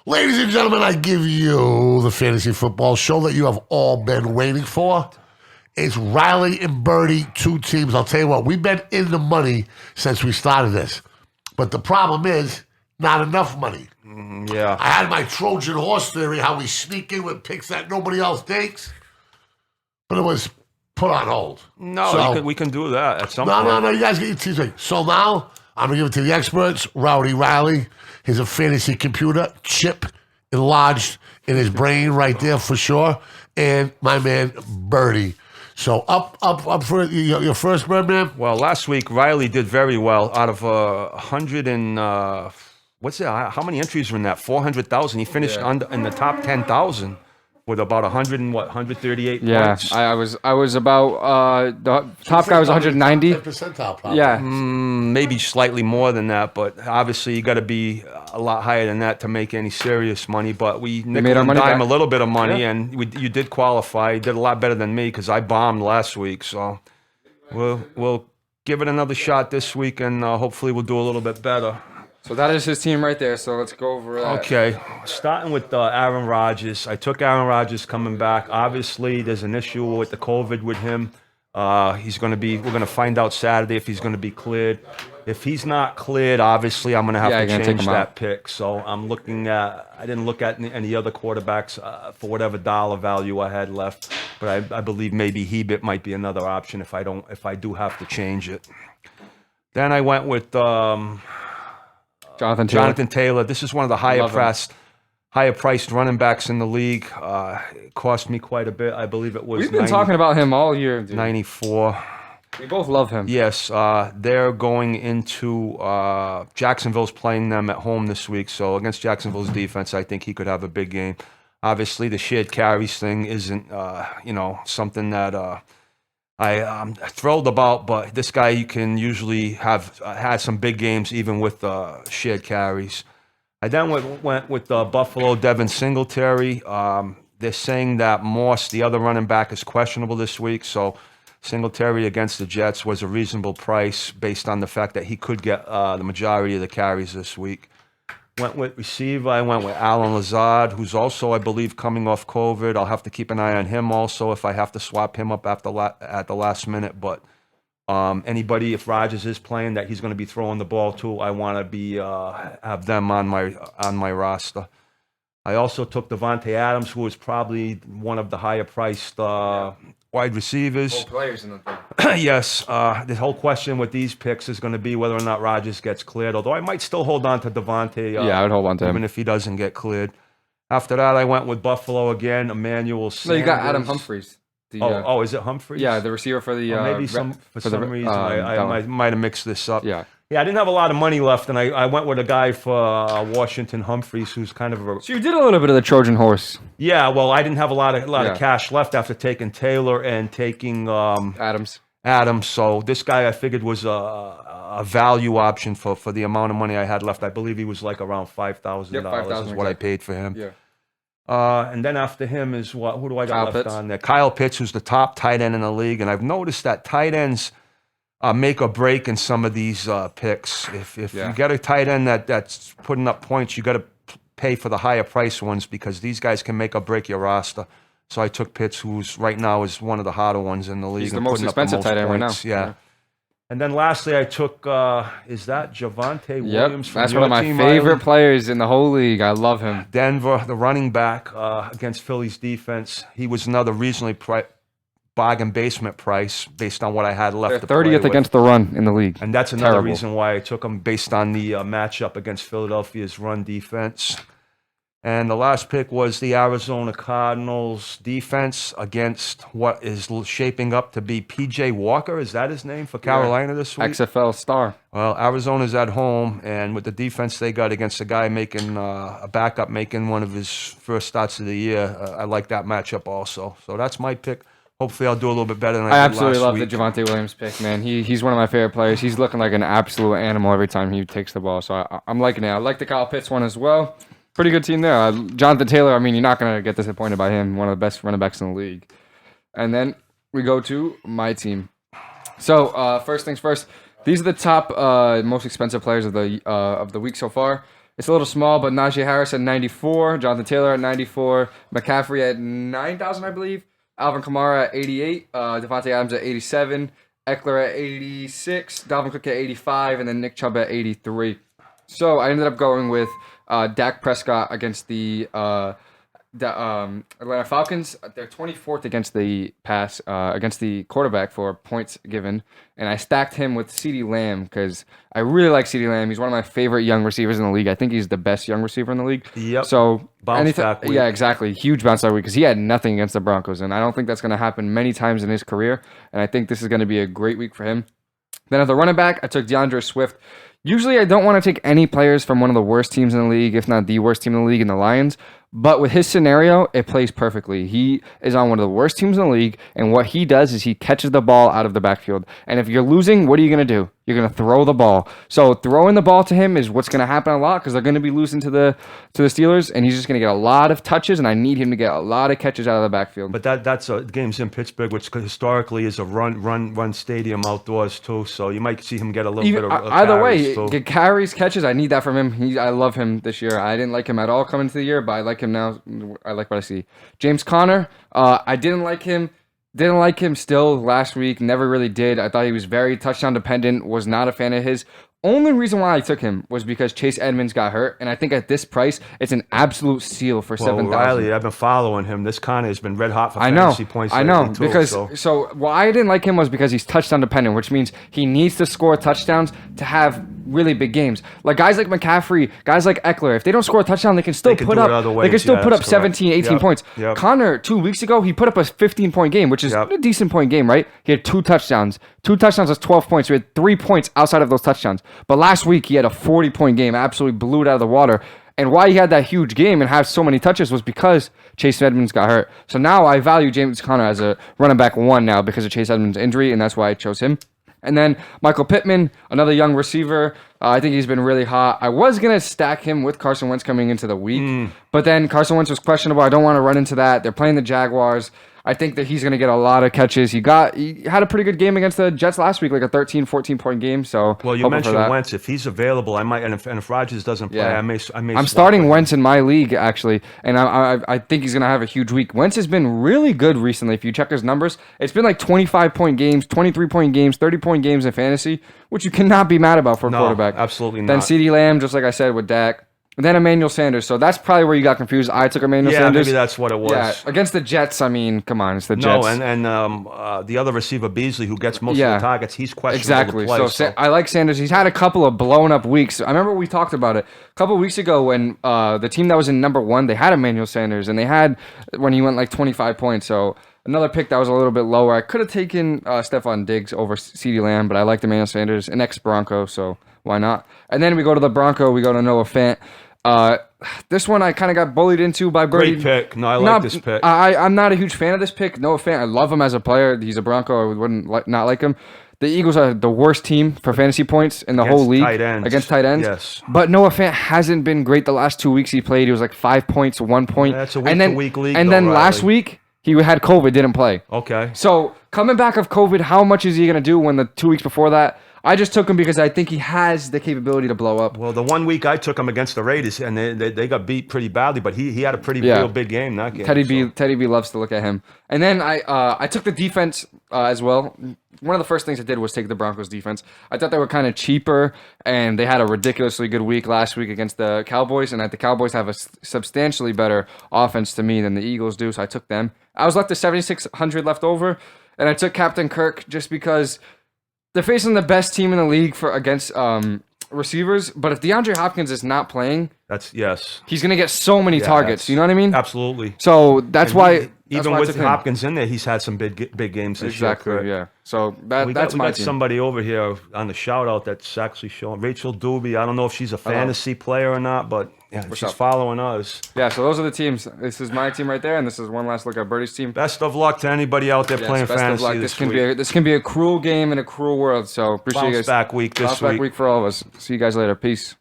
Ladies and gentlemen, I give you the fantasy football show that you have all been waiting for. It's Riley and Birdie, two teams. I'll tell you what, we've been in the money since we started this. But the problem is, not enough money. Yeah. I had my Trojan horse theory, how we sneak in with picks that nobody else takes. But it was put on hold. No, we can do that at some point. No, you guys get your teams right. So now, I'm going to give it to the experts. Rowdy Riley, he's a fantasy computer, chip enlarged in his brain right there for sure. And my man, Birdie. So up for your first, Birdman? Well, last week, Riley did very well. Out of 100 and, what's it? How many entries were in that? 400,000. He finished in the top 10,000. With about 138 points. I was about the top guy was 190. Percentile, probably. Yeah, maybe slightly more than that, but obviously you got to be a lot higher than that to make any serious money. But we made our money back. a little bit of money, and you did qualify. You did a lot better than me because I bombed last week. So we'll give it another shot this week, and hopefully we'll do a little bit better. so that is his team right there. So let's go over that. Okay, starting with Aaron Rodgers. I took Aaron Rodgers coming back. Obviously, there's an issue with the COVID with him. We're going to find out Saturday if he's going to be cleared. If he's not cleared, obviously, I'm going to have to change that pick. So I didn't look at any other quarterbacks for whatever dollar value I had left. But I believe maybe Hebert might be another option if I do have to change it. Then I went with Jonathan Taylor. This is one of the higher priced running backs in the league. It cost me quite a bit. I believe it was. We've been talking about him all year, dude. 94. We both love him. Yes, they're going into Jacksonville's playing them at home this week. So against Jacksonville's defense, I think he could have a big game. Obviously, the shared carries thing isn't something that I'm thrilled about, but this guy you can usually have had some big games even with shared carries. I then went with Buffalo, Devin Singletary. They're saying that Morse, the other running back, is questionable this week, so Singletary against the Jets was a reasonable price based on the fact that he could get the majority of the carries this week. Went with receiver. I went with Alan Lazard, who's also, I believe, coming off COVID. I'll have to keep an eye on him also if I have to swap him up at the last minute. But anybody, if Rodgers is playing, that he's going to be throwing the ball to, I want to be have them on my roster. I also took Devonta Adams, who is probably one of the higher priced wide receivers. Both players in the thing. Yes, the whole question with these picks is going to be whether or not Rodgers gets cleared, although I might still hold on to Devonta. I would hold on to him. Even if he doesn't get cleared. After that, I went with Buffalo again, Emmanuel Sanders. No, you got Adam Humphries. Is it Humphries? Yeah, the receiver for the... maybe for some reason I might have mixed this up. Yeah. Yeah, I didn't have a lot of money left, and I went with a guy for Washington, Humphries, who's kind of a... So you did a little bit of the Trojan horse. Yeah, well, I didn't have a lot of cash left after taking Taylor and taking Adams. So this guy I figured was a value option for the amount of money I had left. I believe he was like around $5,000 is what I paid for him. Yeah. And then after him is who do I got left on there? Kyle Pitts, who's the top tight end in the league, and I've noticed that tight ends make or break in some of these picks. If you get a tight end that's putting up points, you got to pay for the higher price ones because these guys can make or break your roster. So I took Pitts, who's right now is one of the harder ones in the league. He's the most expensive tight end right now. Yeah. And then lastly, I took, is that Javonte Williams from that's your one of my team, favorite Riley? players in the whole league. I love him. Denver, the running back against Philly's defense. He was another reasonably bargain basement price based on what I had left. They're 30th against the run in the league. And that's another reason why I took him based on the matchup against Philadelphia's run defense. And the last pick was the Arizona Cardinals defense against what is shaping up to be P.J. Walker. Is that his name for Carolina this week? XFL star. Well, Arizona's at home, and with the defense they got against a guy making a backup, making one of his first starts of the year, I like that matchup also. So that's my pick. Hopefully I'll do a little bit better than I did last week. I absolutely love the Javonte Williams pick, man. He's one of my favorite players. He's looking like an absolute animal every time he takes the ball. So I'm liking it. I like the Kyle Pitts one as well. Pretty good team there. Jonathan Taylor, I mean, you're not going to get disappointed by him. One of the best running backs in the league. And then we go to my team. So first things first, these are the top most expensive players of the week so far. It's a little small, but Najee Harris at 94, Jonathan Taylor at 94, McCaffrey at 9,000, I believe, Alvin Kamara at 88, Devonta Adams at 87, Eckler at 86, Dalvin Cook at 85, and then Nick Chubb at 83. So I ended up going with Dak Prescott against the Atlanta Falcons. They're 24th against the pass, against the quarterback for points given, and I stacked him with CeeDee Lamb because I really like CeeDee Lamb. He's one of my favorite young receivers in the league. I think he's the best young receiver in the league. Yep. So Bounce back week. yeah, exactly. Huge bounce back week because he had nothing against the Broncos, and I don't think that's going to happen many times in his career. And I think this is going to be a great week for him. Then at the running back, I took Deandre Swift. Usually, I don't want to take any players from one of the worst teams in the league, if not the worst team in the league, in the Lions. But with his scenario, it plays perfectly. He is on one of the worst teams in the league, and what he does is he catches the ball out of the backfield. And if you're losing, what are you going to do? You're going to throw the ball. So throwing the ball to him is what's going to happen a lot because they're going to be losing to the Steelers, and he's just going to get a lot of touches, and I need him to get a lot of catches out of the backfield. But that's a game's in Pittsburgh, which historically is a run stadium outdoors too. So you might see him get a little bit of either way, so. get carries, catches. I need that from him. I love him this year. I didn't like him at all coming into the year, but I like him now. I like what I see. James Conner, I didn't like him. Didn't like him still last week. Never really did. I thought he was very touchdown dependent. Was not a fan of his. Only reason why I took him was because Chase Edmonds got hurt, and I think at this price, it's an absolute steal for $7,000. Riley, I've been following him. This Conner has been red hot for I know, fantasy points. I know, too, because why I didn't like him was because he's touchdown dependent, which means he needs to score touchdowns to have really big games. Like guys like McCaffrey, guys like Eckler, if they don't score a touchdown, they can still put up 17, 18 points. Yep. Connor, 2 weeks ago, he put up a 15-point game, which is a decent point game, right? He had 2 touchdowns. 2 touchdowns is 12 points. He had 3 points outside of those touchdowns. But last week, he had a 40-point game, absolutely blew it out of the water. And why he had that huge game and have so many touches was because Chase Edmonds got hurt. So now I value James Conner as a running back 1 now because of Chase Edmonds' injury, and that's why I chose him. And then Michael Pittman, another young receiver. I think he's been really hot. I was going to stack him with Carson Wentz coming into the week, but then Carson Wentz was questionable. I don't want to run into that. They're playing the Jaguars. I think that he's going to get a lot of catches. He had a pretty good game against the Jets last week, like a 13, 14-point game. So well, you mentioned Wentz. If he's available, I might. And if Rodgers doesn't play, I may. I'm starting Wentz in my league actually, and I think he's going to have a huge week. Wentz has been really good recently. If you check his numbers, it's been like 25-point games, 23-point games, 30-point games in fantasy, which you cannot be mad about for a quarterback. Absolutely not. Then CeeDee Lamb, just like I said with Dak. And then Emmanuel Sanders. So that's probably where you got confused. I took Emmanuel Sanders. Yeah, maybe that's what it was. Yeah, against the Jets, I mean, come on, it's the Jets. No, and the other receiver, Beasley, who gets most of the targets, he's questionable to play. So I like Sanders. He's had a couple of blown-up weeks. I remember we talked about it a couple of weeks ago when the team that was in number 1, they had Emmanuel Sanders, and they had when he went like 25 points. So another pick that was a little bit lower. I could have taken Stephon Diggs over CeeDee Lamb, but I liked Emmanuel Sanders, an ex-Bronco, so why not? And then we go to the Bronco. We go to Noah Fant. This one I kind of got bullied into by Birdie. Great pick. No, I like this pick. I'm not a huge fan of this pick. Noah Fant, I love him as a player. He's a Bronco. I wouldn't not like him. The Eagles are the worst team for fantasy points in the whole league against tight ends. Yes. But Noah Fant hasn't been great the last 2 weeks he played. He was like 5 points, 1 point. That's a week-to-week league. And then last week, he had COVID, didn't play. Okay. So coming back of COVID, how much is he going to do when the 2 weeks before that? I just took him because I think he has the capability to blow up. Well, the 1 week I took him against the Raiders, and they got beat pretty badly, but he had a pretty real big game that game. Teddy B loves to look at him. And then I took the defense as well. One of the first things I did was take the Broncos defense. I thought they were kind of cheaper, and they had a ridiculously good week last week against the Cowboys, and the Cowboys have a substantially better offense to me than the Eagles do, so I took them. I was left with 7,600 left over, and I took Captain Kirk just because they're facing the best team in the league against receivers, but if DeAndre Hopkins is not playing, he's going to get so many targets. You know what I mean? Absolutely. So that's why. Even with Hopkins in there, he's had some big games this year. Exactly, yeah. So that's my team. We got somebody over here on the shout-out that's actually showing. Rachel Doobie, I don't know if she's a fantasy player or not, but she's following us. Yeah, so those are the teams. This is my team right there, and this is one last look at Birdie's team. Best of luck to anybody out there playing fantasy this week. This can be a cruel game in a cruel world, so appreciate you guys. Bounce back week this week. Bounce back week for all of us. See you guys later. Peace.